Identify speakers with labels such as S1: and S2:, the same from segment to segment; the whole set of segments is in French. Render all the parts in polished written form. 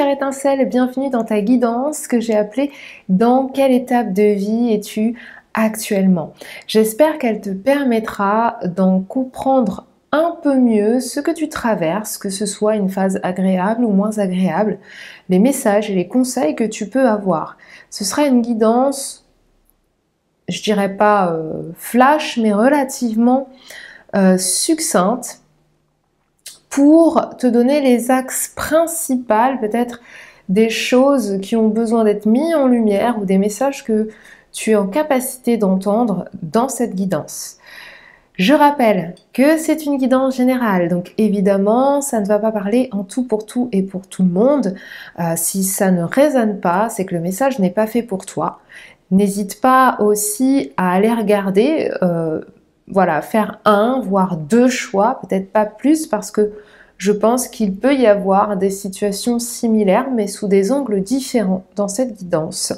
S1: chère étincelle, bienvenue dans ta guidance que j'ai appelée Dans quelle étape de vie es-tu actuellement? J'espère qu'elle te permettra d'en comprendre un peu mieux ce que tu traverses, que ce soit une phase agréable ou moins agréable, les messages et les conseils que tu peux avoir. Ce sera une guidance, je dirais pas flash, mais relativement succincte, pour te donner les axes principaux, peut-être des choses qui ont besoin d'être mises en lumière ou des messages que tu es en capacité d'entendre dans cette guidance. Je rappelle que c'est une guidance générale, donc évidemment, ça ne va pas parler en tout pour tout et pour tout le monde. Si ça ne résonne pas, c'est que le message n'est pas fait pour toi. N'hésite pas aussi à aller regarder, voilà, faire un, voire deux choix, peut-être pas plus, parce que je pense qu'il peut y avoir des situations similaires, mais sous des angles différents dans cette guidance.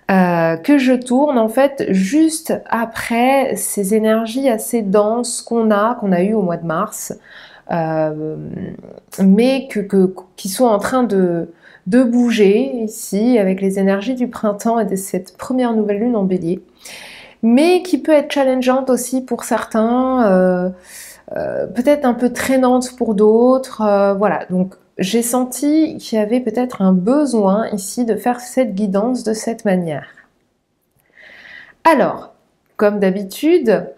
S1: Que je tourne en fait juste après ces énergies assez denses qu'on a eues au mois de mars, mais qui sont en train de bouger ici avec les énergies du printemps et de cette première nouvelle lune en bélier, mais qui peut être challengeante aussi pour certains, peut-être un peu traînante pour d'autres, voilà. Donc j'ai senti qu'il y avait peut-être un besoin ici de faire cette guidance de cette manière. Alors, comme d'habitude,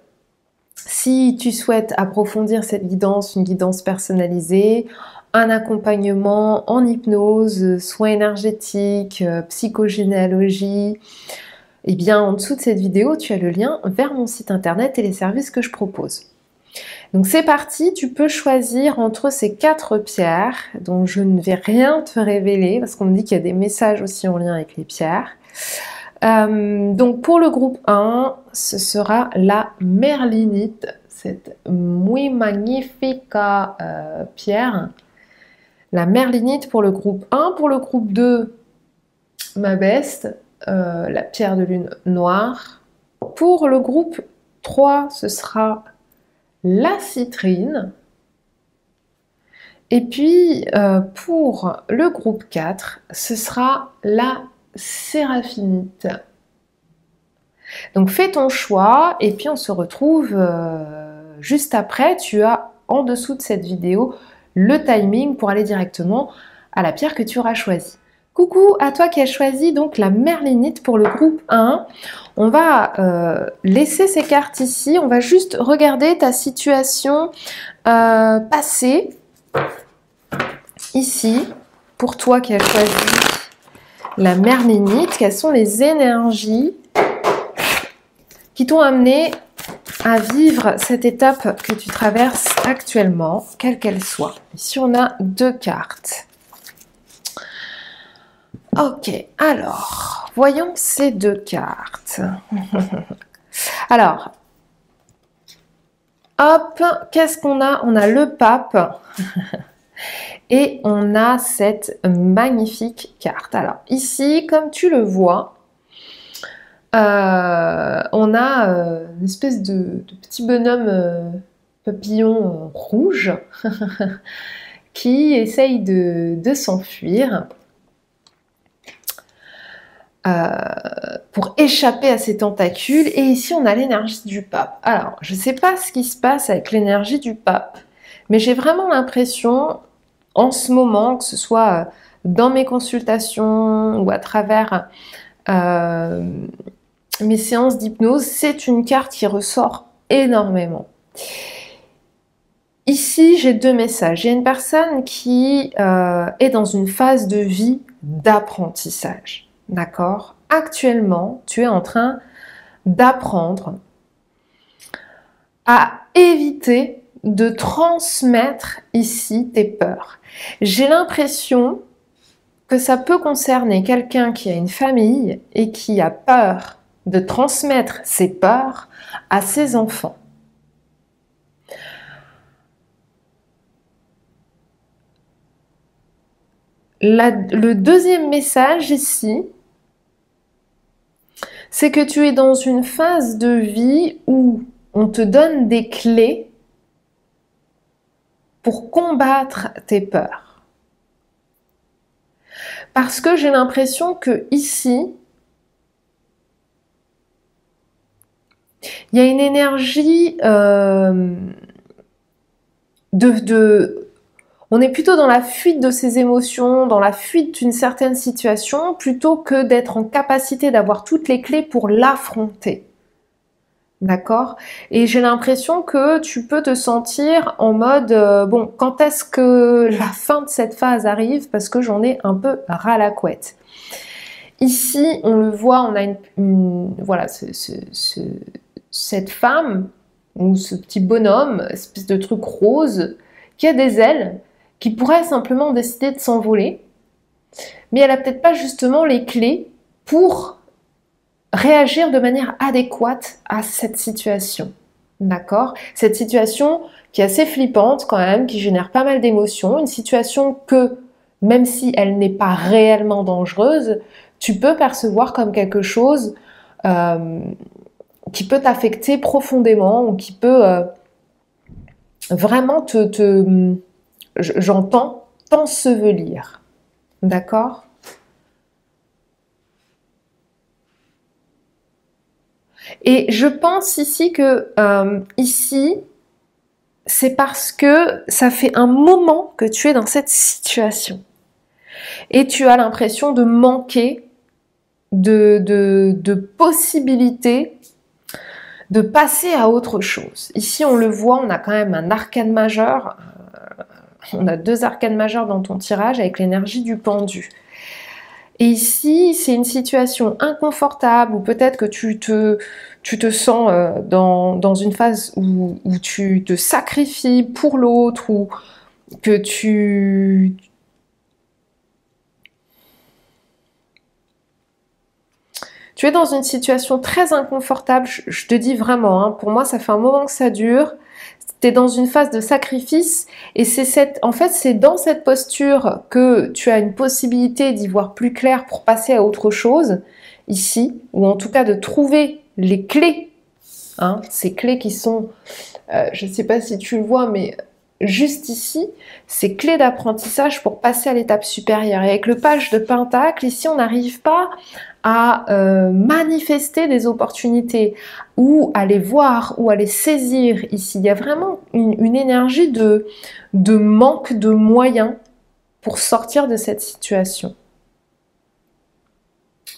S1: si tu souhaites approfondir cette guidance, une guidance personnalisée, un accompagnement en hypnose, soins énergétiques, psychogénéalogie, eh bien en dessous de cette vidéo, tu as le lien vers mon site internet et les services que je propose. Donc c'est parti, tu peux choisir entre ces 4 pierres, dont je ne vais rien te révéler, parce qu'on me dit qu'il y a des messages aussi en lien avec les pierres. Donc pour le groupe 1, ce sera la merlinite, cette muy magnifica pierre. La merlinite pour le groupe 1. Pour le groupe 2, ma best, la pierre de lune noire. Pour le groupe 3, ce sera la citrine. Et puis pour le groupe 4, ce sera la séraphinite. Donc fais ton choix et puis on se retrouve juste après. Tu as en dessous de cette vidéo le timing pour aller directement à la pierre que tu auras choisie. Coucou à toi qui as choisi donc la merlinite pour le groupe 1. On va laisser ces cartes ici. On va juste regarder ta situation passée ici pour toi qui as choisi la merlinite. Quelles sont les énergies qui t'ont amené à vivre cette étape que tu traverses actuellement, quelle qu'elle soit. Ici, on a 2 cartes. Ok, alors, voyons ces 2 cartes. Alors, hop, qu'est-ce qu'on a? On a le pape et on a cette magnifique carte. Alors, ici, comme tu le vois, on a une espèce de petit bonhomme papillon rouge qui essaye de s'enfuir pour échapper à ses tentacules. Et ici, on a l'énergie du pape. Alors, je ne sais pas ce qui se passe avec l'énergie du pape, mais j'ai vraiment l'impression, en ce moment, que ce soit dans mes consultations ou à travers mes séances d'hypnose, c'est une carte qui ressort énormément. Ici, j'ai 2 messages. Il y a une personne qui est dans une phase de vie d'apprentissage. D'accord? Actuellement, tu es en train d'apprendre à éviter de transmettre ici tes peurs. J'ai l'impression que ça peut concerner quelqu'un qui a une famille et qui a peur de transmettre ses peurs à ses enfants. Le deuxième message ici, c'est que tu es dans une phase de vie où on te donne des clés pour combattre tes peurs. Parce que j'ai l'impression que ici, il y a une énergie on est plutôt dans la fuite de ses émotions, dans la fuite d'une certaine situation, plutôt que d'être en capacité d'avoir toutes les clés pour l'affronter. D'accord? Et j'ai l'impression que tu peux te sentir en mode, bon, quand est-ce que la fin de cette phase arrive? Parce que j'en ai un peu ras la couette. Ici, on le voit, on a voilà, cette femme, ou ce petit bonhomme, espèce de truc rose, qui a des ailes, qui pourrait simplement décider de s'envoler, mais elle n'a peut-être pas justement les clés pour réagir de manière adéquate à cette situation. D'accord? Cette situation qui est assez flippante quand même, qui génère pas mal d'émotions, une situation que, même si elle n'est pas réellement dangereuse, tu peux percevoir comme quelque chose qui peut t'affecter profondément ou qui peut vraiment j'entends, t'ensevelir. D'accord? Et je pense ici que ici, c'est parce que ça fait un moment que tu es dans cette situation. Et tu as l'impression de manquer de possibilités de passer à autre chose. Ici, on le voit, on a quand même un arcane majeur. On a 2 arcanes majeures dans ton tirage avec l'énergie du pendu. Et ici, c'est une situation inconfortable ou peut-être que tu te sens dans une phase où tu te sacrifies pour l'autre ou que tu es dans une situation très inconfortable. Je te dis vraiment, hein, pour moi, ça fait un moment que ça dure. Tu es dans une phase de sacrifice et en fait, c'est dans cette posture que tu as une possibilité d'y voir plus clair pour passer à autre chose, ici, ou en tout cas de trouver les clés, hein, ces clés qui sont, je ne sais pas si tu le vois, mais juste ici, ces clés d'apprentissage pour passer à l'étape supérieure. Et avec le page de Pentacle, ici, on n'arrive pas à manifester des opportunités ou à les voir ou à les saisir ici. Il y a vraiment une énergie de manque de moyens pour sortir de cette situation.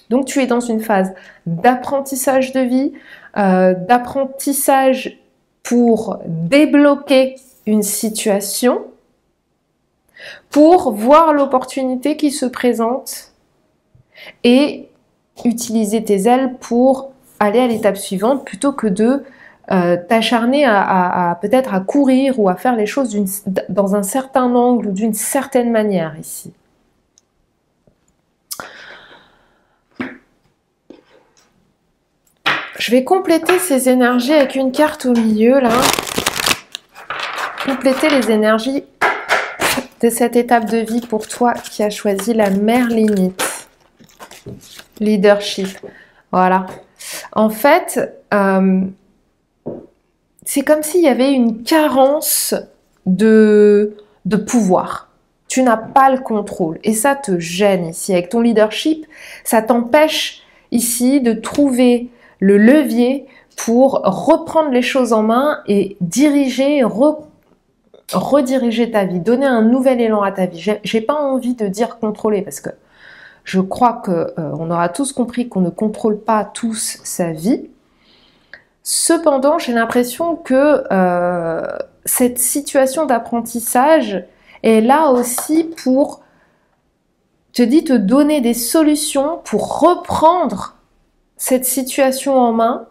S1: Donc tu es dans une phase d'apprentissage de vie, d'apprentissage pour débloquer une situation, pour voir l'opportunité qui se présente et utiliser tes ailes pour aller à l'étape suivante plutôt que de t'acharner à peut-être à courir ou à faire les choses dans un certain angle ou d'une certaine manière ici. Je vais compléter ces énergies avec une carte au milieu là. Compléter les énergies de cette étape de vie pour toi qui as choisi la merlinite. Leadership. Voilà. En fait, c'est comme s'il y avait une carence de pouvoir. Tu n'as pas le contrôle et ça te gêne ici. Avec ton leadership, ça t'empêche ici de trouver le levier pour reprendre les choses en main et diriger, rediriger ta vie, donner un nouvel élan à ta vie. J'ai pas envie de dire contrôler parce que je crois qu'on aura tous compris qu'on ne contrôle pas tous sa vie. Cependant, j'ai l'impression que cette situation d'apprentissage est là aussi pour te donner des solutions pour reprendre cette situation en main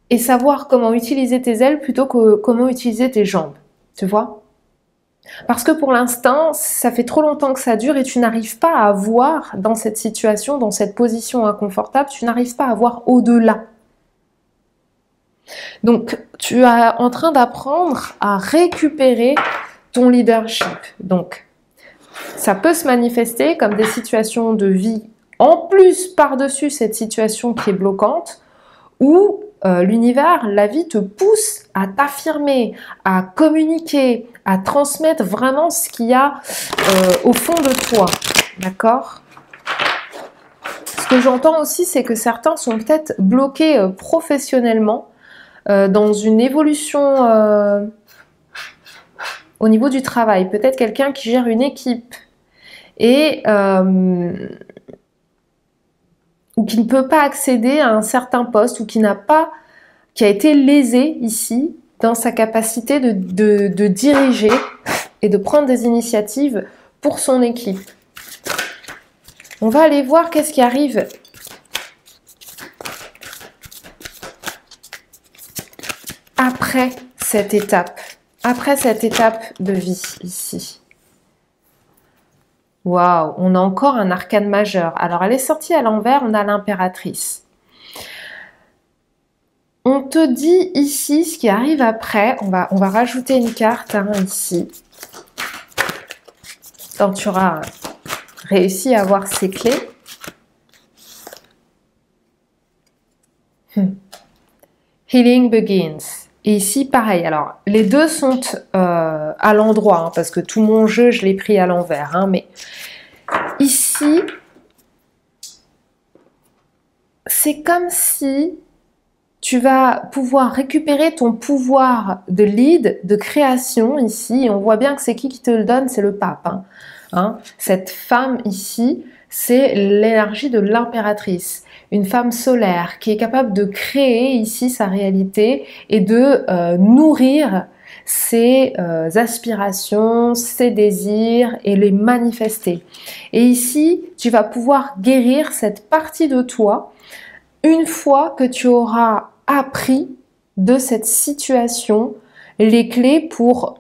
S1: et savoir comment utiliser tes ailes plutôt que comment utiliser tes jambes. Tu vois ? Parce que pour l'instant, ça fait trop longtemps que ça dure et tu n'arrives pas à voir dans cette situation, dans cette position inconfortable, tu n'arrives pas à voir au-delà. Donc, tu es en train d'apprendre à récupérer ton leadership. Donc, ça peut se manifester comme des situations de vie en plus par-dessus cette situation qui est bloquante où l'univers, la vie te pousse à t'affirmer, à communiquer, à transmettre vraiment ce qu'il y a au fond de toi. D'accord ? que j'entends aussi, c'est que certains sont peut-être bloqués professionnellement dans une évolution au niveau du travail. Peut-être quelqu'un qui gère une équipe et ou qui ne peut pas accéder à un certain poste ou qui a été lésé ici dans sa capacité de diriger et de prendre des initiatives pour son équipe. On va aller voir qu'est-ce qui arrive après cette étape de vie ici. Waouh, on a encore un arcane majeur. Alors, elle est sortie à l'envers, on a l'impératrice. On te dit ici ce qui arrive après. On va rajouter une carte ici. Quand tu auras réussi à avoir ces clés. Healing begins. Et ici, pareil. Alors, les deux sont à l'endroit, parce que tout mon jeu, je l'ai pris à l'envers. Mais ici, c'est comme si tu vas pouvoir récupérer ton pouvoir de lead, de création ici. Et on voit bien que c'est qui te le donne, c'est le pape. Cette femme ici, c'est l'énergie de l'impératrice. Une femme solaire qui est capable de créer ici sa réalité et de nourrir ses aspirations, ses désirs et les manifester. Et ici, tu vas pouvoir guérir cette partie de toi une fois que tu auras appris de cette situation les clés pour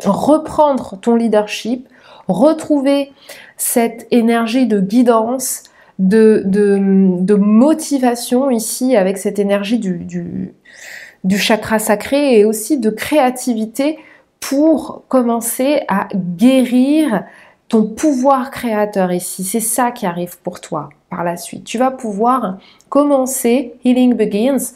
S1: reprendre ton leadership, retrouver cette énergie de guidance, de motivation ici avec cette énergie du chakra sacré et aussi de créativité pour commencer à guérir ton pouvoir créateur ici. C'est ça qui arrive pour toi par la suite. Tu vas pouvoir commencer, Healing Begins,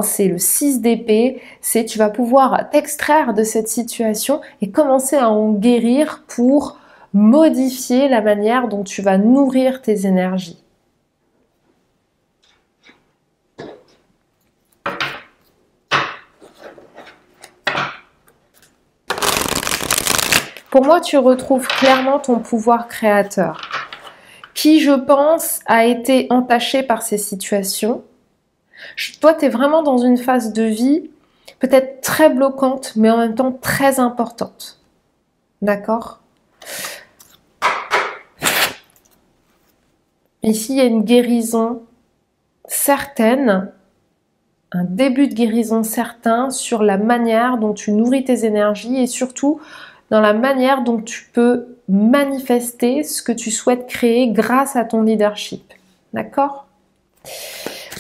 S1: c'est le 6 d'épée, tu vas pouvoir t'extraire de cette situation et commencer à en guérir pour modifier la manière dont tu vas nourrir tes énergies. Pour moi, tu retrouves clairement ton pouvoir créateur, qui, je pense, a été entaché par ces situations. Toi, tu es vraiment dans une phase de vie peut-être très bloquante, mais en même temps très importante. D'accord ? Ici, il y a une guérison certaine, un début de guérison certain sur la manière dont tu nourris tes énergies et surtout dans la manière dont tu peux manifester ce que tu souhaites créer grâce à ton leadership. D'accord ?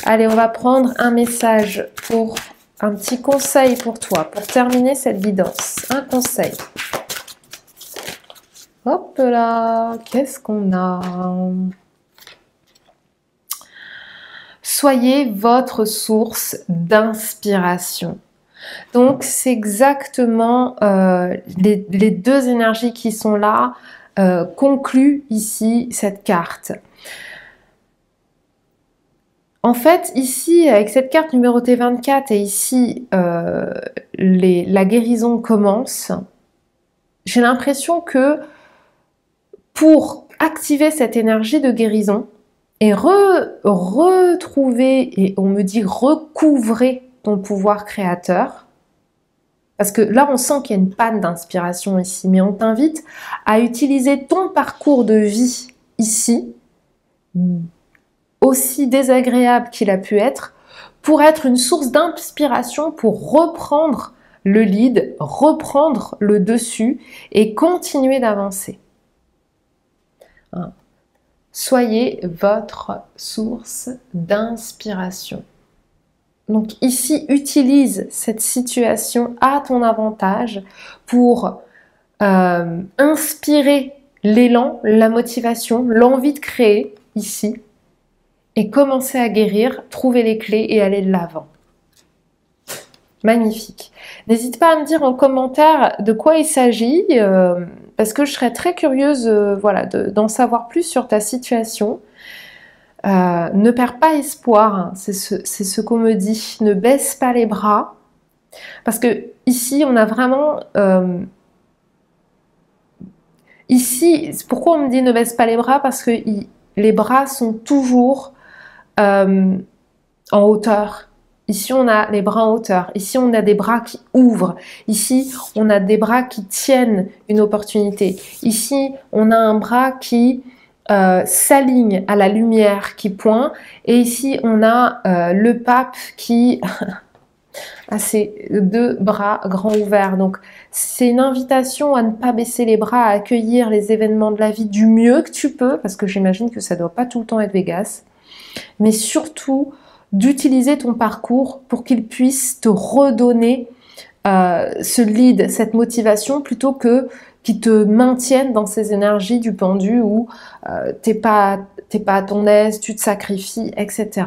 S1: Allez, on va prendre un message pour un petit conseil pour toi, pour terminer cette guidance. Un conseil. Hop là, qu'est-ce qu'on a ? Soyez votre source d'inspiration. Donc, c'est exactement les deux énergies qui sont là, concluent ici cette carte. En fait, ici, avec cette carte numérotée 24 et ici, la guérison commence, j'ai l'impression que pour activer cette énergie de guérison et retrouver, et on me dit recouvrer ton pouvoir créateur, parce que là on sent qu'il y a une panne d'inspiration ici, mais on t'invite à utiliser ton parcours de vie ici, aussi désagréable qu'il a pu être, pour être une source d'inspiration pour reprendre le lead, reprendre le dessus et continuer d'avancer. Soyez votre source d'inspiration. Donc ici, utilise cette situation à ton avantage pour inspirer l'élan, la motivation, l'envie de créer ici et commencer à guérir, trouver les clés et aller de l'avant. Magnifique. N'hésite pas à me dire en commentaire de quoi il s'agit, parce que je serais très curieuse d'en savoir plus sur ta situation. Ne perds pas espoir, hein, c'est ce qu'on me dit. Ne baisse pas les bras. Parce que ici, on a vraiment... ici, pourquoi on me dit ne baisse pas les bras? Parce que les bras sont toujours en hauteur. Ici, on a les bras en hauteur. Ici, on a des bras qui ouvrent. Ici, on a des bras qui tiennent une opportunité. Ici, on a un bras qui s'aligne à la lumière qui pointe. Et ici, on a le pape qui a ses deux bras grands ouverts. Donc, c'est une invitation à ne pas baisser les bras, à accueillir les événements de la vie du mieux que tu peux, parce que j'imagine que ça ne doit pas tout le temps être Vegas. Mais surtout, d'utiliser ton parcours pour qu'il puisse te redonner ce lead, cette motivation, plutôt que qui te maintiennent dans ces énergies du pendu où t'es pas à ton aise, tu te sacrifies, etc.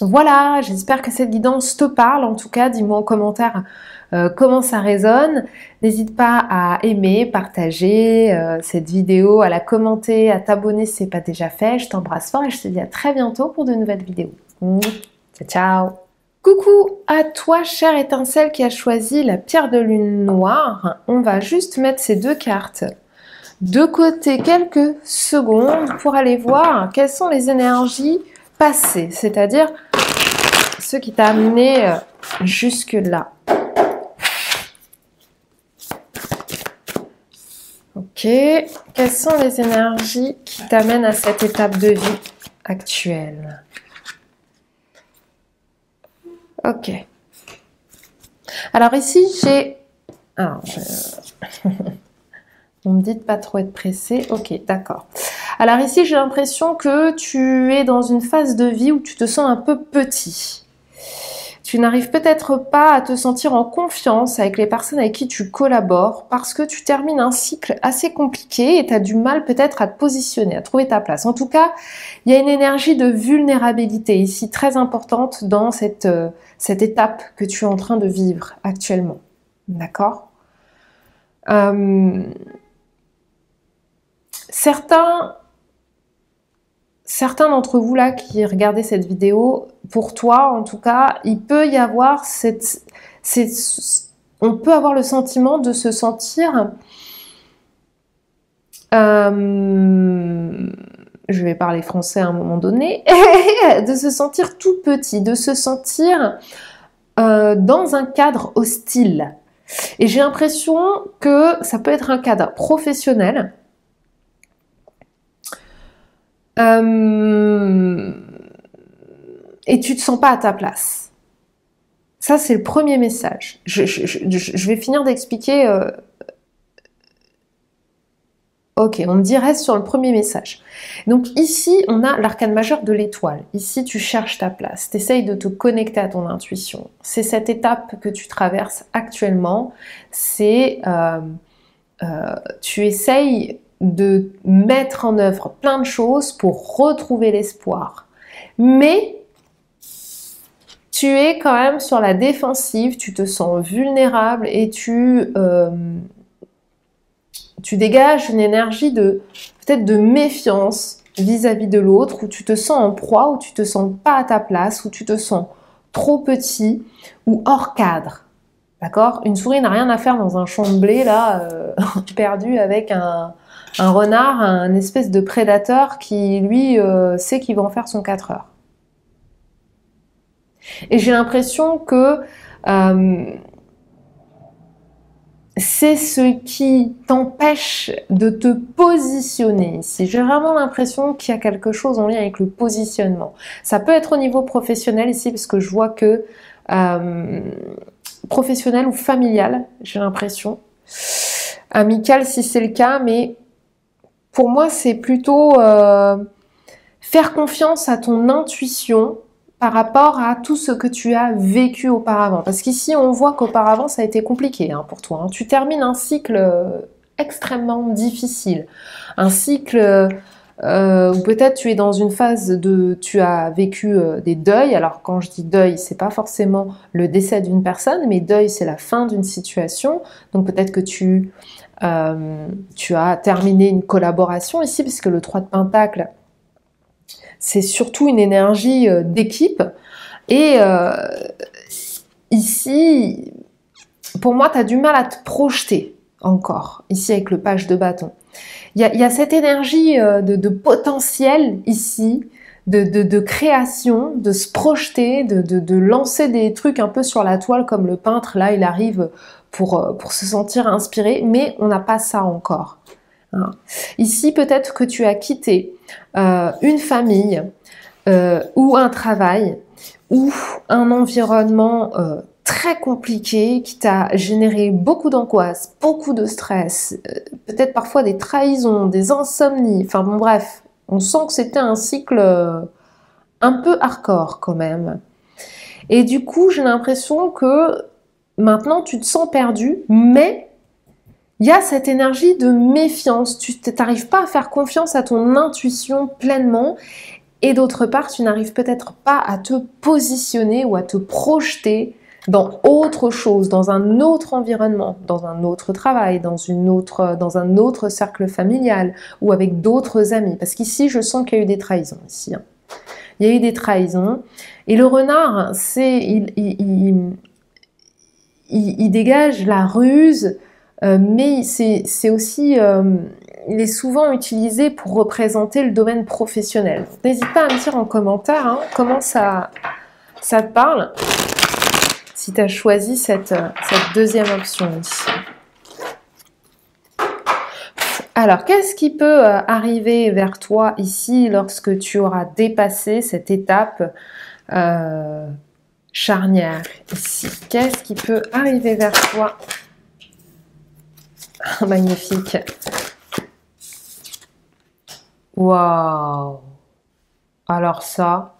S1: Voilà, j'espère que cette guidance te parle. En tout cas, dis-moi en commentaire comment ça résonne. N'hésite pas à aimer, partager cette vidéo, à la commenter, à t'abonner si ce n'est pas déjà fait. Je t'embrasse fort et je te dis à très bientôt pour de nouvelles vidéos. Ciao, ciao! Coucou à toi, chère étincelle qui a choisi la pierre de lune noire. On va juste mettre ces deux cartes de côté quelques secondes pour aller voir quelles sont les énergies passées, c'est-à-dire ce qui t'a amené jusque-là. Ok, quelles sont les énergies qui t'amènent à cette étape de vie actuelle? Ok. Alors ici, j'ai... On me dit de pas trop être pressé. Ok, d'accord. Alors ici, j'ai l'impression que tu es dans une phase de vie où tu te sens un peu petit. Tu n'arrives peut-être pas à te sentir en confiance avec les personnes avec qui tu collabores parce que tu termines un cycle assez compliqué et tu as du mal peut-être à te positionner, à trouver ta place. En tout cas, il y a une énergie de vulnérabilité ici très importante dans cette étape que tu es en train de vivre actuellement. D'accord ? Certains d'entre vous là qui regardez cette vidéo, pour toi en tout cas, il peut y avoir on peut avoir le sentiment de se sentir, je vais parler français à un moment donné, de se sentir tout petit, de se sentir dans un cadre hostile. Et j'ai l'impression que ça peut être un cadre professionnel. Et tu te sens pas à ta place. Ça, c'est le premier message. Je vais finir d'expliquer. Ok, on me dit reste sur le premier message. Donc ici, on a l'arcane majeur de l'étoile. Ici, tu cherches ta place. Tu essayes de te connecter à ton intuition. C'est cette étape que tu traverses actuellement. C'est tu essayes de mettre en œuvre plein de choses pour retrouver l'espoir. Mais tu es quand même sur la défensive, tu te sens vulnérable et tu dégages une énergie peut-être de méfiance vis-à-vis de l'autre, où tu te sens en proie, où tu te sens pas à ta place, où tu te sens trop petit ou hors cadre. D'accord ? Une souris n'a rien à faire dans un champ de blé là, perdu avec un renard, un espèce de prédateur qui lui sait qu'il va en faire son 4 heures. Et j'ai l'impression que c'est ce qui t'empêche de te positionner ici. J'ai vraiment l'impression qu'il y a quelque chose en lien avec le positionnement. Ça peut être au niveau professionnel ici, parce que je vois que professionnel ou familial, j'ai l'impression. Amical si c'est le cas, mais pour moi c'est plutôt faire confiance à ton intuition par rapport à tout ce que tu as vécu auparavant. Parce qu'ici, on voit qu'auparavant, ça a été compliqué pour toi. Hein. Tu termines un cycle extrêmement difficile. Un cycle où peut-être tu es dans une phase de... Tu as vécu des deuils. Alors, quand je dis deuil, c'est pas forcément le décès d'une personne, mais deuil, c'est la fin d'une situation. Donc, peut-être que tu as terminé une collaboration ici, puisque le 3 de Pentacle, c'est surtout une énergie d'équipe. Et ici, pour moi, tu as du mal à te projeter encore, ici avec le page de bâton. Il y a cette énergie de potentiel ici, de création, de se projeter, de lancer des trucs un peu sur la toile comme le peintre, là, il arrive pour se sentir inspiré, mais on n'a pas ça encore. Hein. Ici, peut-être que tu as quitté une famille ou un travail ou un environnement très compliqué qui t'a généré beaucoup d'angoisse, beaucoup de stress, peut-être parfois des trahisons, des insomnies, enfin bon bref, on sent que c'était un cycle un peu hardcore quand même. Et du coup, j'ai l'impression que maintenant tu te sens perdu, mais il y a cette énergie de méfiance, tu n'arrives pas à faire confiance à ton intuition pleinement. Et d'autre part, tu n'arrives peut-être pas à te positionner ou à te projeter dans autre chose, dans un autre environnement, dans un autre travail, dans un autre cercle familial ou avec d'autres amis. Parce qu'ici, je sens qu'il y a eu des trahisons. Ici, hein. Il y a eu des trahisons. Et le renard, il dégage la ruse, mais c'est aussi... il est souvent utilisé pour représenter le domaine professionnel. N'hésite pas à me dire en commentaire hein, comment ça te parle, si tu as choisi cette deuxième option ici. Alors, qu'est-ce qui peut arriver vers toi ici lorsque tu auras dépassé cette étape charnière ici? Qu'est-ce qui peut arriver vers toi? Magnifique. Waouh! Alors ça,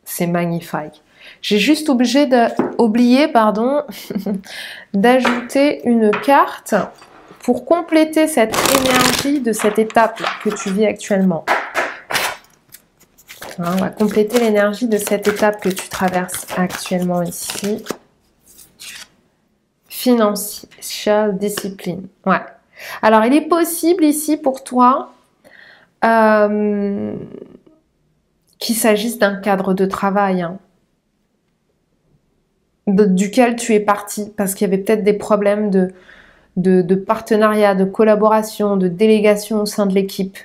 S1: c'est magnifique. J'ai juste oublié, pardon, d'ajouter une carte pour compléter cette énergie de cette étape que tu vis actuellement. On va compléter l'énergie de cette étape que tu traverses actuellement ici. Financial discipline. Ouais. Alors, il est possible ici pour toi qu'il s'agisse d'un cadre de travail hein, duquel tu es parti parce qu'il y avait peut-être des problèmes de partenariat, de collaboration, de délégation au sein de l'équipe.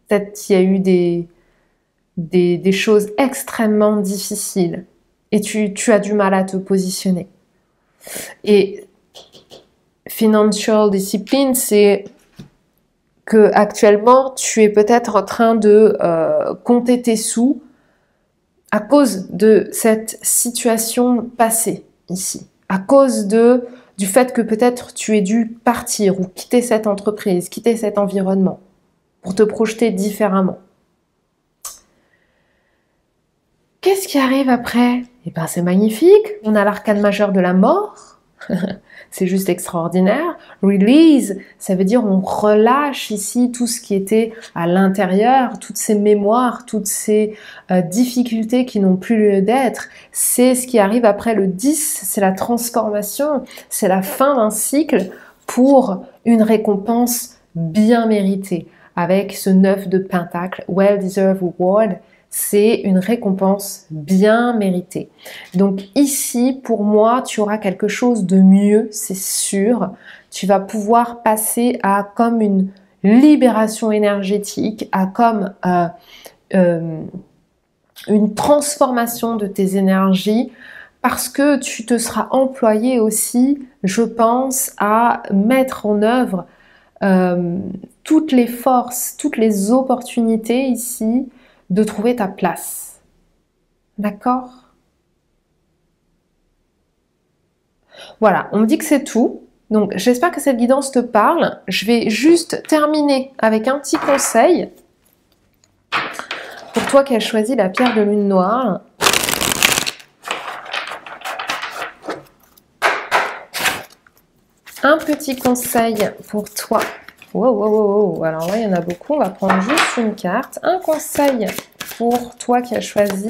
S1: Peut-être qu'il y a eu des choses extrêmement difficiles et tu as du mal à te positionner. Et financial discipline, c'est que actuellement tu es peut-être en train de compter tes sous à cause de cette situation passée ici, à cause du fait que peut-être tu aies dû partir ou quitter cette entreprise, quitter cet environnement pour te projeter différemment. Qu'est-ce qui arrive après? Eh bien, c'est magnifique. On a l'arcane majeur de la mort. C'est juste extraordinaire. Release, ça veut dire on relâche ici tout ce qui était à l'intérieur, toutes ces mémoires, toutes ces difficultés qui n'ont plus lieu d'être. C'est ce qui arrive après le 10, c'est la transformation, c'est la fin d'un cycle pour une récompense bien méritée. Avec ce 9 de Pentacle, Well-Deserved Reward, c'est une récompense bien méritée. Donc ici, pour moi, tu auras quelque chose de mieux, c'est sûr. Tu vas pouvoir passer à comme une libération énergétique, à comme une transformation de tes énergies, parce que tu te seras employé aussi, je pense, à mettre en œuvre toutes les forces, toutes les opportunités ici, de trouver ta place. D'accord? Voilà, on me dit que c'est tout. Donc, j'espère que cette guidance te parle. Je vais juste terminer avec un petit conseil. Pour toi qui as choisi la pierre de lune noire. Un petit conseil pour toi. Wow, wow, wow, wow. Alors là, il y en a beaucoup. On va prendre juste une carte. Un conseil pour toi qui as choisi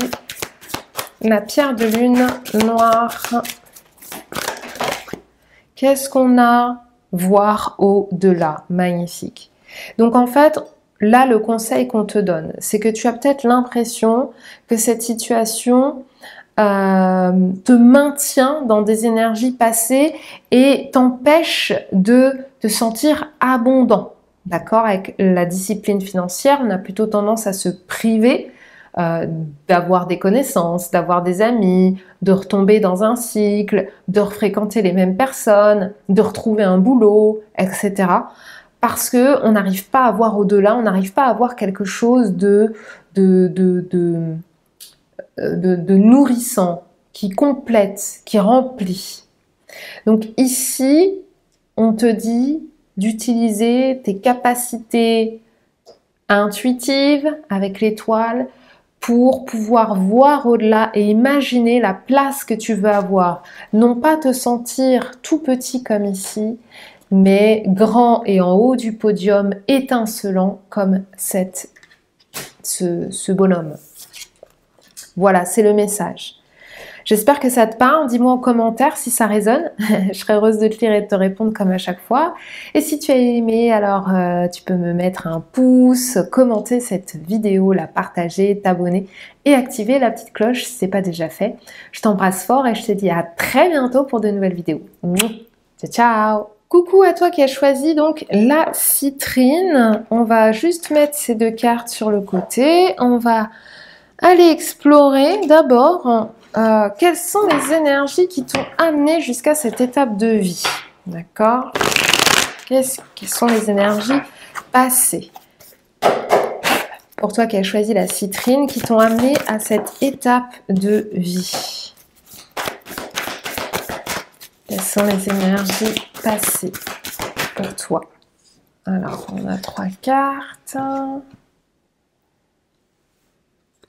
S1: la pierre de lune noire. Qu'est-ce qu'on a? Voir au-delà. Magnifique. Donc en fait, là, le conseil qu'on te donne, c'est que tu as peut-être l'impression que cette situation te maintient dans des énergies passées et t'empêche de te sentir abondant. D'accord? Avec la discipline financière, on a plutôt tendance à se priver d'avoir des connaissances, d'avoir des amis, de retomber dans un cycle, de refréquenter les mêmes personnes, de retrouver un boulot, etc. Parce que on n'arrive pas à voir au-delà, on n'arrive pas à voir quelque chose de nourrissant, qui complète, qui remplit. Donc ici, on te dit d'utiliser tes capacités intuitives avec l'étoile pour pouvoir voir au-delà et imaginer la place que tu veux avoir. Non pas te sentir tout petit comme ici, mais grand et en haut du podium, étincelant comme ce bonhomme. Voilà, c'est le message. J'espère que ça te parle. Dis-moi en commentaire si ça résonne. Je serai heureuse de te lire et de te répondre comme à chaque fois. Et si tu as aimé, alors tu peux me mettre un pouce, commenter cette vidéo, la partager, t'abonner et activer la petite cloche si ce n'est pas déjà fait. Je t'embrasse fort et je te dis à très bientôt pour de nouvelles vidéos. Ciao, ciao! Coucou à toi qui as choisi donc la citrine. On va juste mettre ces deux cartes sur le côté. On va aller explorer d'abord quelles sont les énergies qui t'ont amené jusqu'à cette étape de vie. D'accord? Quelles sont les énergies passées pour toi qui as choisi la citrine qui t'ont amené à cette étape de vie? Quelles sont les énergies passées pour toi? Alors, on a 3 cartes.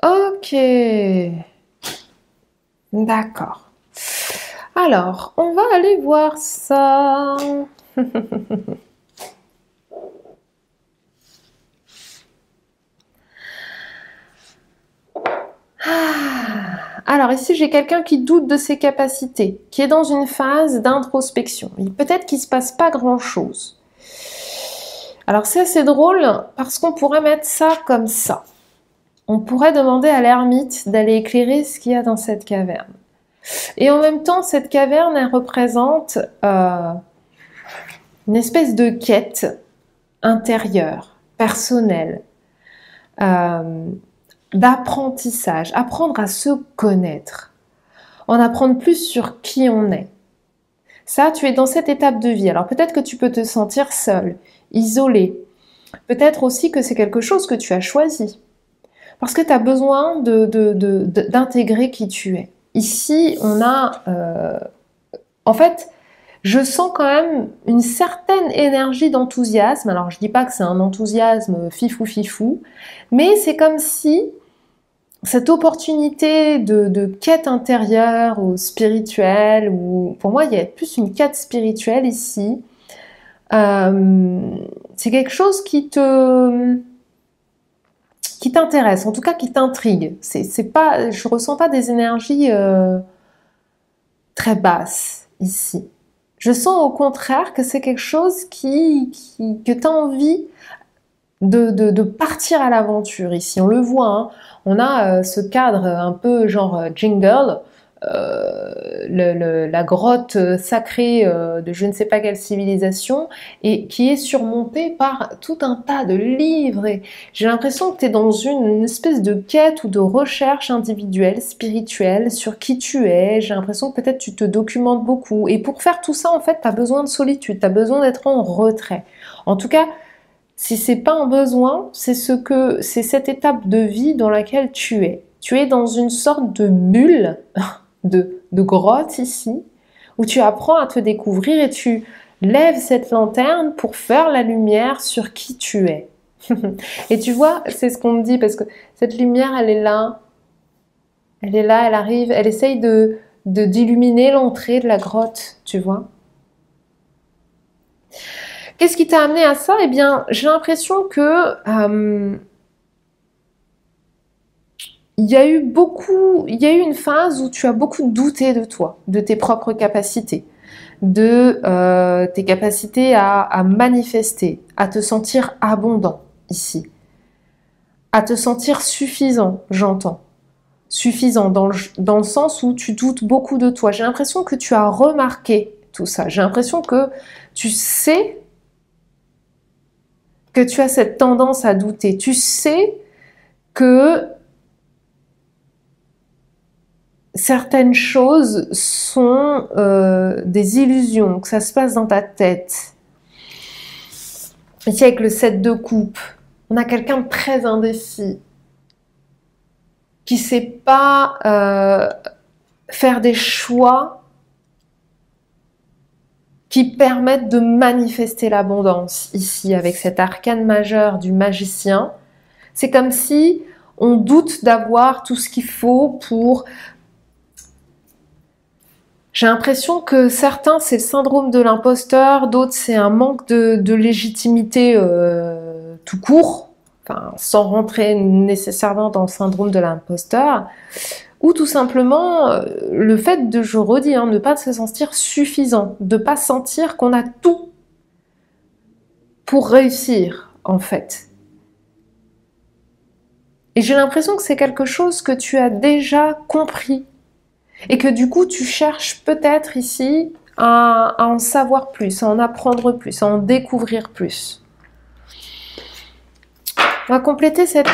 S1: Ok. D'accord. Alors, on va aller voir ça. Alors ici, j'ai quelqu'un qui doute de ses capacités, qui est dans une phase d'introspection. Peut-être qu'il ne se passe pas grand-chose. Alors c'est assez drôle parce qu'on pourrait mettre ça comme ça. On pourrait demander à l'ermite d'aller éclairer ce qu'il y a dans cette caverne. Et en même temps, cette caverne, elle représente une espèce de quête intérieure, personnelle, d'apprentissage, apprendre à se connaître, en apprendre plus sur qui on est. Ça, tu es dans cette étape de vie. Alors peut-être que tu peux te sentir seul, isolé. Peut-être aussi que c'est quelque chose que tu as choisi. Parce que tu as besoin d'intégrer qui tu es. Ici, on a... en fait, je sens quand même une certaine énergie d'enthousiasme. Alors, je ne dis pas que c'est un enthousiasme fifou, mais c'est comme si cette opportunité de quête intérieure ou spirituelle, ou pour moi, il y a plus une quête spirituelle ici. C'est quelque chose qui t'intéresse, en tout cas qui t'intrigue. Je ressens pas des énergies très basses ici. Je sens au contraire que c'est quelque chose que tu as envie de partir à l'aventure ici. On le voit, hein. On a ce cadre un peu genre jingle, la grotte sacrée de je ne sais pas quelle civilisation, et qui est surmontée par tout un tas de livres. Et j'ai l'impression que tu es dans une espèce de quête ou de recherche individuelle, spirituelle, sur qui tu es. J'ai l'impression que peut-être tu te documentes beaucoup. Et pour faire tout ça, en fait, tu as besoin de solitude, tu as besoin d'être en retrait. En tout cas, si c'est pas un besoin, c'est cette étape de vie dans laquelle tu es. Tu es dans une sorte de bulle, de grotte ici, où tu apprends à te découvrir et tu lèves cette lanterne pour faire la lumière sur qui tu es. Et tu vois, c'est ce qu'on me dit, parce que cette lumière, elle est là, elle arrive, elle essaye d'illuminer l'entrée de la grotte, tu vois. Qu'est-ce qui t'a amené à ça? Eh bien, j'ai l'impression que il y a eu une phase où tu as beaucoup douté de toi, de tes propres capacités, de tes capacités à manifester, à te sentir abondant ici. à te sentir suffisant, j'entends. Suffisant dans le sens où tu doutes beaucoup de toi. J'ai l'impression que tu as remarqué tout ça. J'ai l'impression que tu sais que tu as cette tendance à douter. Tu sais que certaines choses sont des illusions, que ça se passe dans ta tête. Ici avec le 7 de coupe, on a quelqu'un de très indécis, qui ne sait pas faire des choix qui permettent de manifester l'abondance. Ici, avec cet arcane majeur du magicien, c'est comme si on doute d'avoir tout ce qu'il faut pour... J'ai l'impression que certains, c'est le syndrome de l'imposteur, d'autres, c'est un manque de légitimité tout court, enfin, sans rentrer nécessairement dans le syndrome de l'imposteur, ou tout simplement le fait de, je redis, ne pas se sentir suffisant, de ne pas sentir qu'on a tout pour réussir, en fait. Et j'ai l'impression que c'est quelque chose que tu as déjà compris. Et que du coup, tu cherches peut-être ici à en savoir plus, à en apprendre plus, à en découvrir plus. On va compléter cette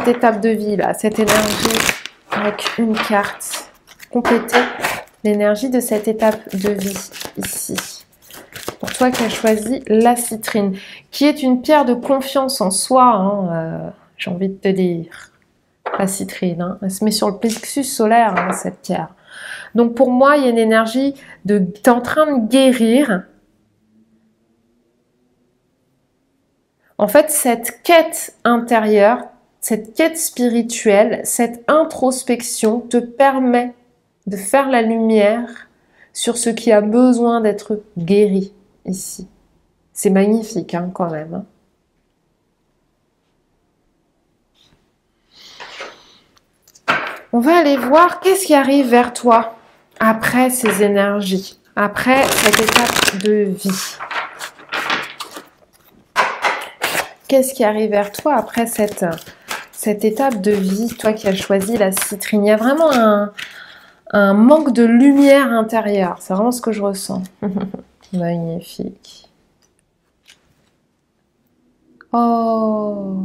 S1: étape de vie, là, cette énergie avec une carte. Compléter l'énergie de cette étape de vie, ici. Pour toi qui as choisi la citrine, qui est une pierre de confiance en soi, j'ai envie de te dire. La citrine, elle se met sur le plexus solaire, cette pierre. Donc pour moi, il y a une énergie de t'es en train de guérir. En fait, cette quête intérieure, cette quête spirituelle, cette introspection te permet de faire la lumière sur ce qui a besoin d'être guéri ici. C'est magnifique quand même. On va aller voir qu'est-ce qui arrive vers toi après ces énergies, après cette étape de vie. Qu'est-ce qui arrive vers toi après cette étape de vie, toi qui as choisi la citrine? Il y a vraiment un manque de lumière intérieure, c'est vraiment ce que je ressens. Magnifique. Oh,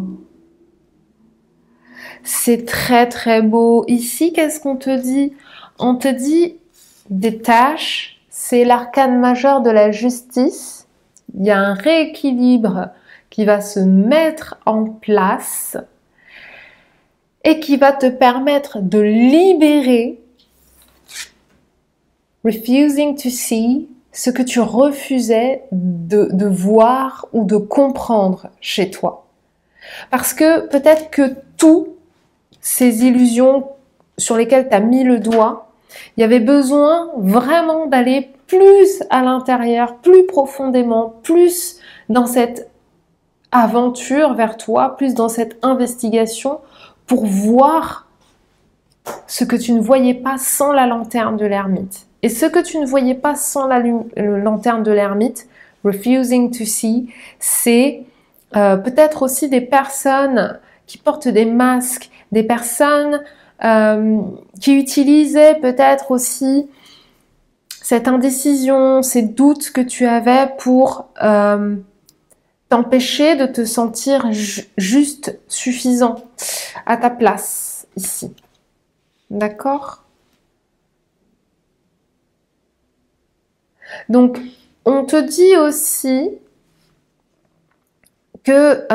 S1: c'est très très beau. Ici, qu'est-ce qu'on te dit? On te dit des tâches, c'est l'arcane majeur de la justice. Il y a un rééquilibre qui va se mettre en place et qui va te permettre de libérer, refusing to see, ce que tu refusais de voir ou de comprendre chez toi. Parce que peut-être que toutes ces illusions sur lesquelles tu as mis le doigt, il y avait besoin vraiment d'aller plus à l'intérieur, plus profondément, plus dans cette aventure vers toi, plus dans cette investigation pour voir ce que tu ne voyais pas sans la lanterne de l'ermite. Et ce que tu ne voyais pas sans la lanterne de l'ermite, refusing to see, c'est peut-être aussi des personnes qui portent des masques, des personnes qui utilisaient peut-être aussi cette indécision, ces doutes que tu avais pour t'empêcher de te sentir juste suffisant à ta place ici. D'accord? Donc, on te dit aussi que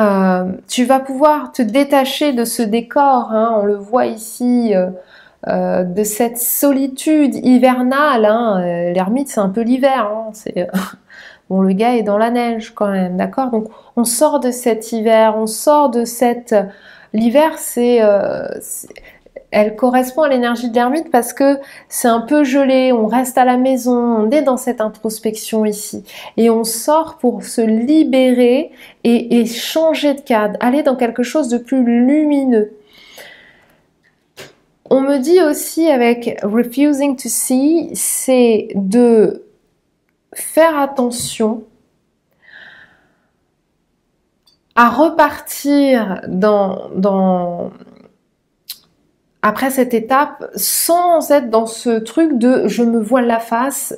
S1: tu vas pouvoir te détacher de ce décor, on le voit ici, de cette solitude hivernale. L'ermite, c'est un peu l'hiver. Bon, le gars est dans la neige quand même, d'accord? Donc, on sort de cet hiver, on sort de cette... L'hiver, elle correspond à l'énergie de l'ermite parce que c'est un peu gelé, on reste à la maison, on est dans cette introspection ici. Et on sort pour se libérer et changer de cadre, aller dans quelque chose de plus lumineux. On me dit aussi avec refusing to see, c'est de faire attention à repartir après cette étape sans être dans ce truc de je me voile la face.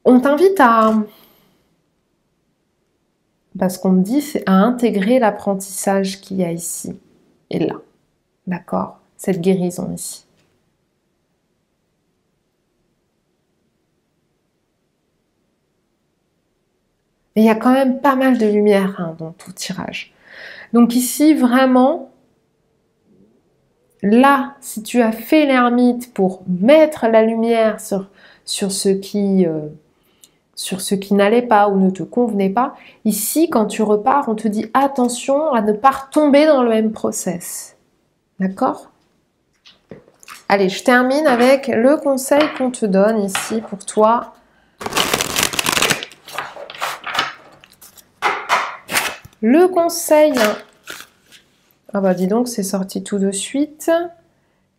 S1: On t'invite parce qu'on me dit, c'est à intégrer l'apprentissage qu'il y a ici et là. D'accord? Cette guérison ici. Mais il y a quand même pas mal de lumière dans tout tirage. Donc ici, vraiment, là, si tu as fait l'ermite pour mettre la lumière sur ce qui n'allait pas ou ne te convenait pas, ici, quand tu repars, on te dit attention à ne pas retomber dans le même process. D'accord? Allez, je termine avec le conseil qu'on te donne ici pour toi. Le conseil, ah bah dis donc, c'est sorti tout de suite.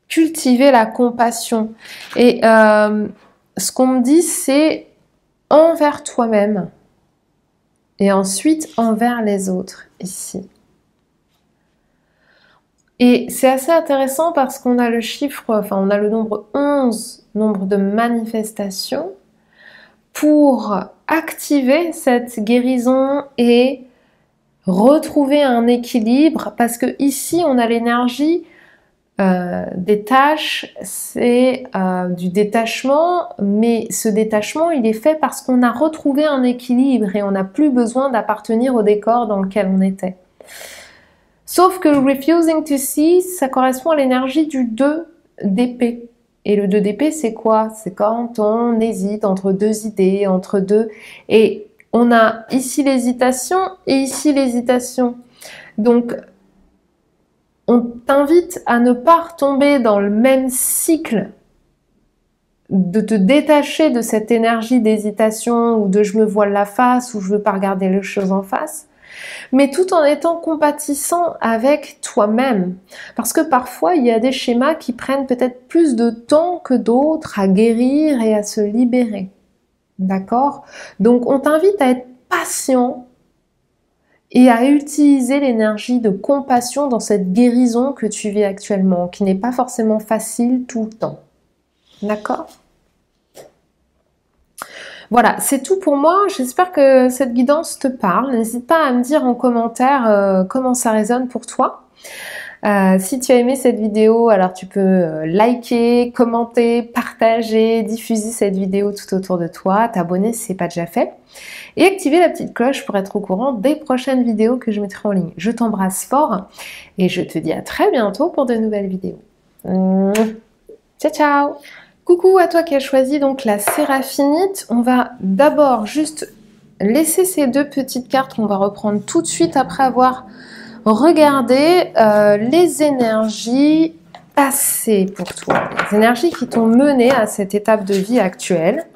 S1: Cultiver la compassion. Et ce qu'on me dit, c'est envers toi-même et ensuite envers les autres ici. Et c'est assez intéressant parce qu'on a le chiffre, enfin on a le nombre 11, nombre de manifestations pour activer cette guérison et retrouver un équilibre, parce que ici on a l'énergie des tâches, c'est du détachement, mais ce détachement il est fait parce qu'on a retrouvé un équilibre et on n'a plus besoin d'appartenir au décor dans lequel on était. Sauf que le refusing to see, ça correspond à l'énergie du 2 d'épée. Et le 2 d'épée, c'est quoi? C'est quand on hésite entre deux idées, entre deux... Et on a ici l'hésitation et ici l'hésitation. Donc, on t'invite à ne pas retomber dans le même cycle, de te détacher de cette énergie d'hésitation ou de je me voile la face ou je veux pas regarder les choses en face, mais tout en étant compatissant avec toi-même. Parce que parfois, il y a des schémas qui prennent peut-être plus de temps que d'autres à guérir et à se libérer. D'accord? Donc, on t'invite à être patient et à utiliser l'énergie de compassion dans cette guérison que tu vis actuellement, qui n'est pas forcément facile tout le temps. D'accord? Voilà, c'est tout pour moi. J'espère que cette guidance te parle. N'hésite pas à me dire en commentaire comment ça résonne pour toi. Si tu as aimé cette vidéo, alors tu peux liker, commenter, partager, diffuser cette vidéo tout autour de toi, t'abonner si ce n'est pas déjà fait, et activer la petite cloche pour être au courant des prochaines vidéos que je mettrai en ligne. Je t'embrasse fort et je te dis à très bientôt pour de nouvelles vidéos. Ciao, ciao! Coucou à toi qui as choisi donc la séraphinite. On va d'abord juste laisser ces deux petites cartes qu'on va reprendre tout de suite après avoir regardé les énergies passées pour toi, les énergies qui t'ont mené à cette étape de vie actuelle.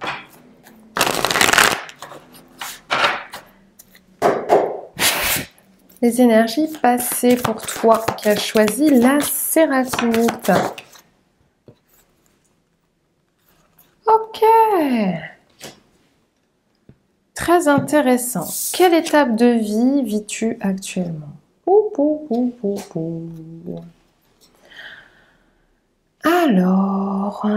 S1: Les énergies passées pour toi qui as choisi la séraphinite. Ok. Très intéressant. Quelle étape de vie vis-tu actuellement? Alors...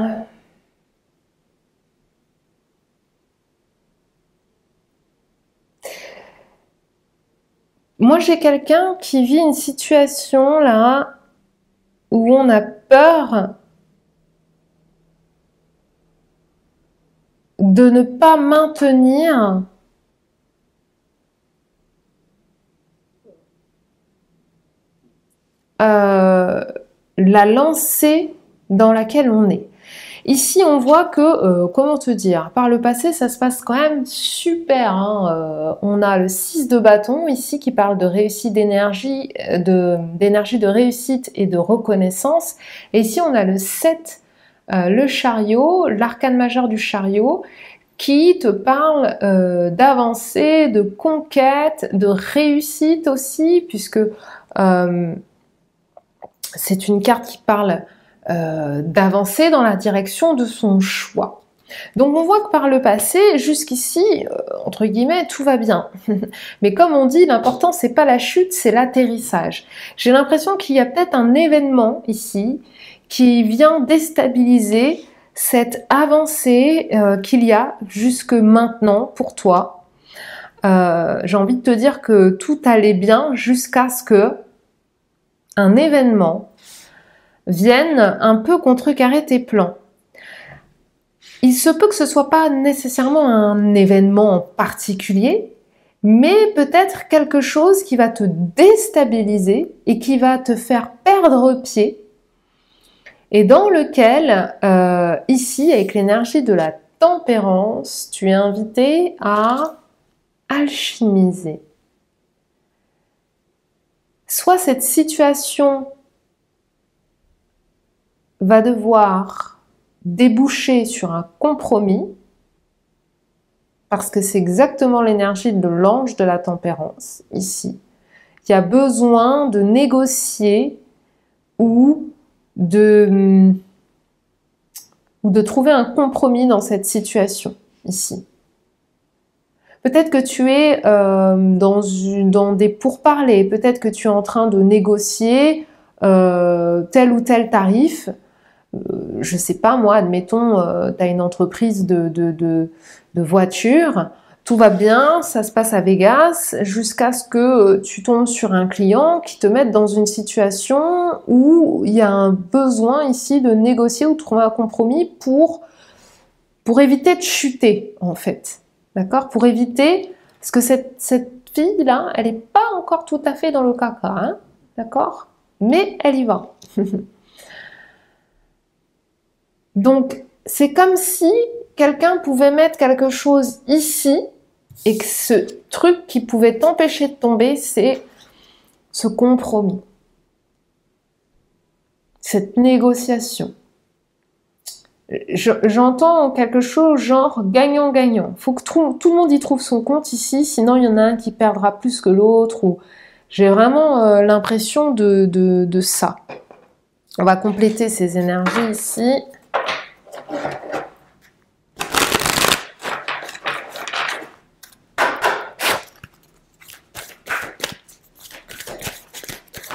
S1: moi, j'ai quelqu'un qui vit une situation là où on a peur de ne pas maintenir la lancée dans laquelle on est. Ici, on voit que, comment te dire, par le passé, ça se passe quand même super. Hein, on a le 6 de bâton ici qui parle de réussite d'énergie, d'énergie de réussite et de reconnaissance. Et ici, on a le 7, le chariot, l'arcane majeur du chariot, qui te parle d'avancée, de conquête, de réussite aussi, puisque c'est une carte qui parle d'avancer dans la direction de son choix. Donc on voit que par le passé, jusqu'ici, entre guillemets, tout va bien. Mais comme on dit, l'important c'est pas la chute, c'est l'atterrissage. J'ai l'impression qu'il y a peut-être un événement ici qui vient déstabiliser cette avancée qu'il y a jusque maintenant pour toi. J'ai envie de te dire que tout allait bien jusqu'à ce que un événement vienne un peu contrecarrer tes plans. Il se peut que ce soit pas nécessairement un événement en particulier, mais peut-être quelque chose qui va te déstabiliser et qui va te faire perdre pied, et dans lequel, ici, avec l'énergie de la tempérance, tu es invité à alchimiser. Soit cette situation va devoir déboucher sur un compromis, parce que c'est exactement l'énergie de l'ange de la tempérance, ici. Il y a besoin de négocier ou de trouver un compromis dans cette situation, ici. Peut-être que tu es dans des pourparlers, peut-être que tu es en train de négocier tel ou tel tarif. Je sais pas moi, admettons, tu as une entreprise de voitures, tout va bien, ça se passe à Vegas, jusqu'à ce que tu tombes sur un client qui te mette dans une situation où il y a un besoin ici de négocier ou de trouver un compromis pour éviter de chuter, en fait. D'accord? Pour éviter, parce que cette fille-là, elle n'est pas encore tout à fait dans le caca, hein? D'accord? Mais elle y va. Donc, c'est comme si quelqu'un pouvait mettre quelque chose ici et que ce truc qui pouvait t'empêcher de tomber, c'est ce compromis, cette négociation. J'entends quelque chose genre gagnant-gagnant. Faut que tout le monde y trouve son compte ici, sinon il y en a un qui perdra plus que l'autre. Ou j'ai vraiment l'impression de ça. On va compléter ces énergies ici.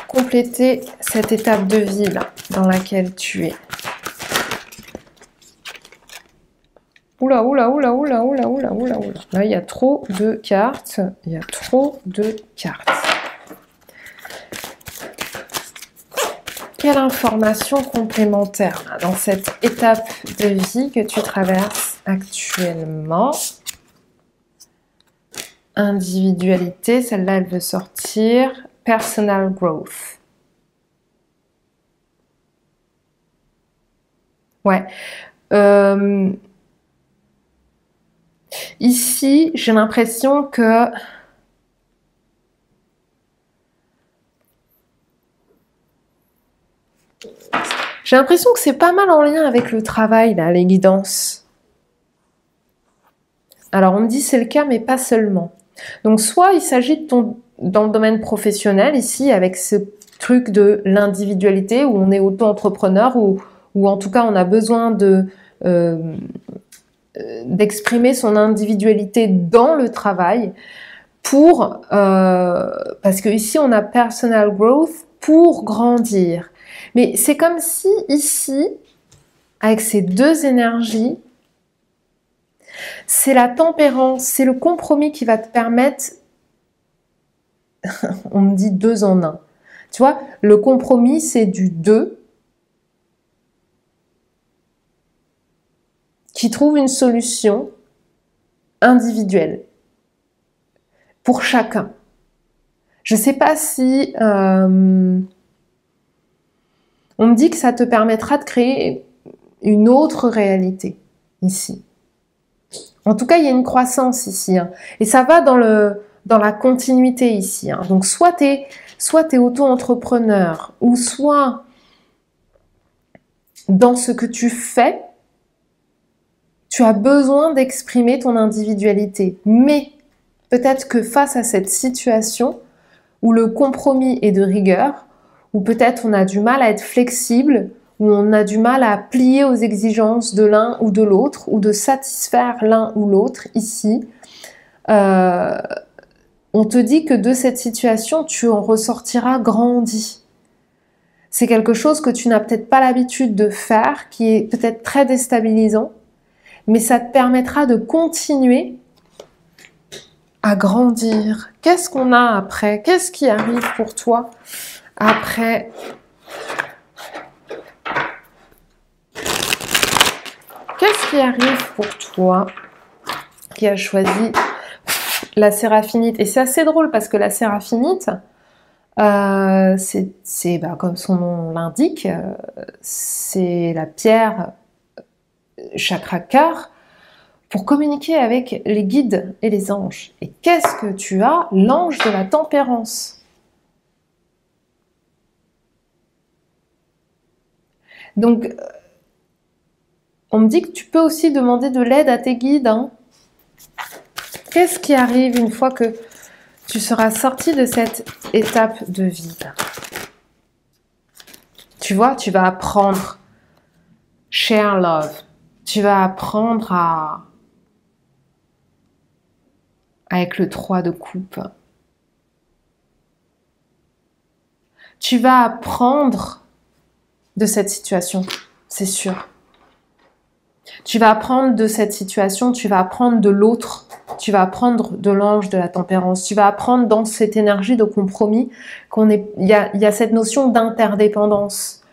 S1: Compléter cette étape de vie là, dans laquelle tu es. Oula. Là, il y a trop de cartes. Quelle information complémentaire là, dans cette étape de vie que tu traverses actuellement? Individualité, celle-là, elle veut sortir. Personal growth. Ouais. Ici, j'ai l'impression que c'est pas mal en lien avec le travail, là, les guidances. Alors, on me dit c'est le cas, mais pas seulement. Donc, soit il s'agit dans le domaine professionnel, ici, avec ce truc de l'individualité, où on est auto-entrepreneur, ou en tout cas, on a besoin d'exprimer son individualité dans le travail parce que ici on a personal growth pour grandir. Mais c'est comme si ici, avec ces deux énergies, c'est la tempérance, c'est le compromis qui va te permettre, on me dit 2 en 1. Tu vois, le compromis c'est du 2 qui trouve une solution individuelle pour chacun. Je ne sais pas si on me dit que ça te permettra de créer une autre réalité ici. En tout cas, il y a une croissance ici, hein, et ça va dans la continuité ici. Hein. Donc, soit tu es auto-entrepreneur, ou soit dans ce que tu fais, tu as besoin d'exprimer ton individualité. Mais peut-être que face à cette situation où le compromis est de rigueur, où peut-être on a du mal à être flexible, où on a du mal à plier aux exigences de l'un ou de l'autre, ou de satisfaire l'un ou l'autre ici. On te dit que de cette situation, tu en ressortiras grandi. C'est quelque chose que tu n'as peut-être pas l'habitude de faire, qui est peut-être très déstabilisant, mais ça te permettra de continuer à grandir. Qu'est-ce qu'on a après? Qu'est-ce qui arrive pour toi après? Qu'est-ce qui arrive pour toi qui a choisi la séraphinite? Et c'est assez drôle parce que la séraphinite, c'est comme son nom l'indique, c'est la pierre chakra cœur pour communiquer avec les guides et les anges. Et qu'est-ce que tu as? L'ange de la tempérance. Donc, on me dit que tu peux aussi demander de l'aide à tes guides. Hein. Qu'est-ce qui arrive une fois que tu seras sorti de cette étape de vide? Tu vois, tu vas apprendre share love. Tu vas apprendre avec le 3 de coupe. Tu vas apprendre de cette situation, c'est sûr. Tu vas apprendre de cette situation, tu vas apprendre de l'autre, tu vas apprendre de l'ange de la tempérance, tu vas apprendre dans cette énergie de compromis il y a cette notion d'interdépendance.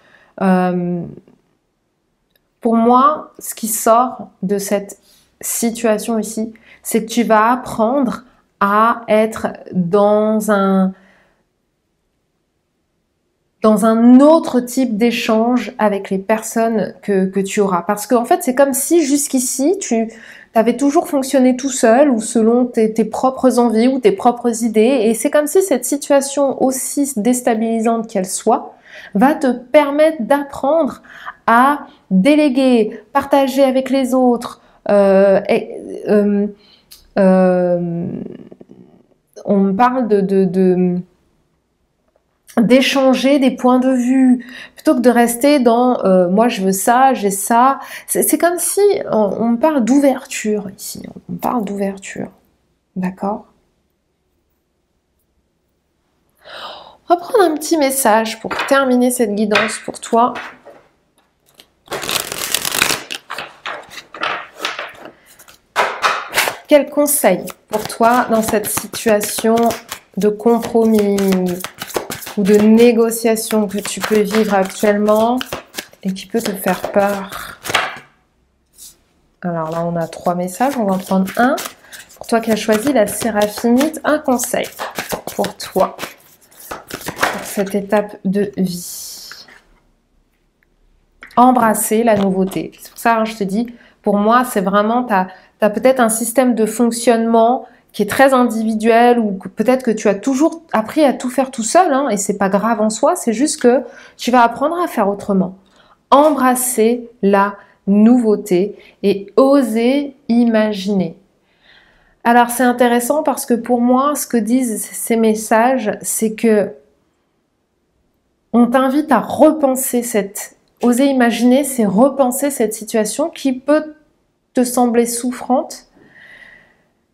S1: Pour moi, ce qui sort de cette situation ici, c'est que tu vas apprendre à être dans un autre type d'échange avec les personnes que tu auras. Parce qu'en fait, c'est comme si jusqu'ici, tu avais toujours fonctionné tout seul ou selon tes propres envies ou tes propres idées. Et c'est comme si cette situation, aussi déstabilisante qu'elle soit, va te permettre d'apprendre à déléguer, partager avec les autres. On me parle d'échanger des points de vue plutôt que de rester dans moi je veux ça, j'ai ça. C'est comme si on me parle d'ouverture ici, on me parle d'ouverture, d'accord? On va prendre un petit message pour terminer cette guidance pour toi. Quel conseil pour toi dans cette situation de compromis ou de négociation que tu peux vivre actuellement et qui peut te faire peur? Alors là, on a 3 messages, on va en prendre un. Pour toi qui as choisi la séraphinite, un conseil pour toi, pour cette étape de vie. Embrasser la nouveauté. C'est pour ça, hein, je te dis, pour moi, c'est vraiment, tu as peut-être un système de fonctionnement qui est très individuel ou peut-être que tu as toujours appris à tout faire tout seul, hein, et c'est pas grave en soi, c'est juste que tu vas apprendre à faire autrement. Embrasser la nouveauté et oser imaginer. Alors c'est intéressant parce que pour moi, ce que disent ces messages, c'est que on t'invite à repenser oser imaginer, c'est repenser cette situation qui peut te sembler souffrante,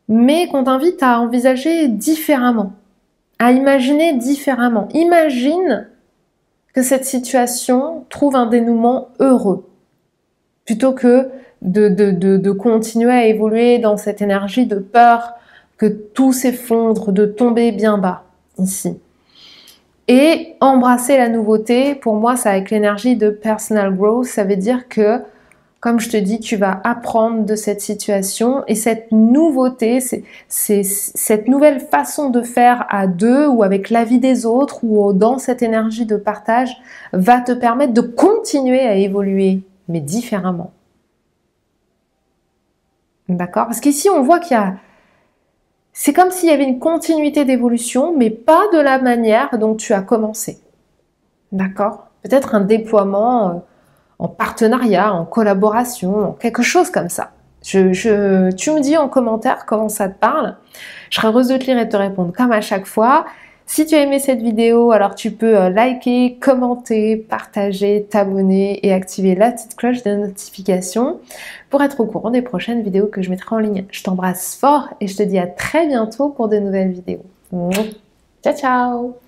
S1: mais qu'on t'invite à envisager différemment, à imaginer différemment. Imagine que cette situation trouve un dénouement heureux, plutôt que de continuer à évoluer dans cette énergie de peur que tout s'effondre, de tomber bien bas ici. Et embrasser la nouveauté, pour moi, c'est avec l'énergie de personal growth, ça veut dire que, comme je te dis, tu vas apprendre de cette situation et cette nouveauté, c'est cette nouvelle façon de faire à deux ou avec l'avis des autres ou dans cette énergie de partage va te permettre de continuer à évoluer, mais différemment. D'accord? Parce qu'ici, on voit qu'il y a... C'est comme s'il y avait une continuité d'évolution, mais pas de la manière dont tu as commencé. D'accord? Peut-être un déploiement en partenariat, en collaboration, quelque chose comme ça. Tu me dis en commentaire comment ça te parle. Je serai heureuse de te lire et te répondre comme à chaque fois. Si tu as aimé cette vidéo, alors tu peux liker, commenter, partager, t'abonner et activer la petite cloche de notification pour être au courant des prochaines vidéos que je mettrai en ligne. Je t'embrasse fort et je te dis à très bientôt pour de nouvelles vidéos. Ciao ciao!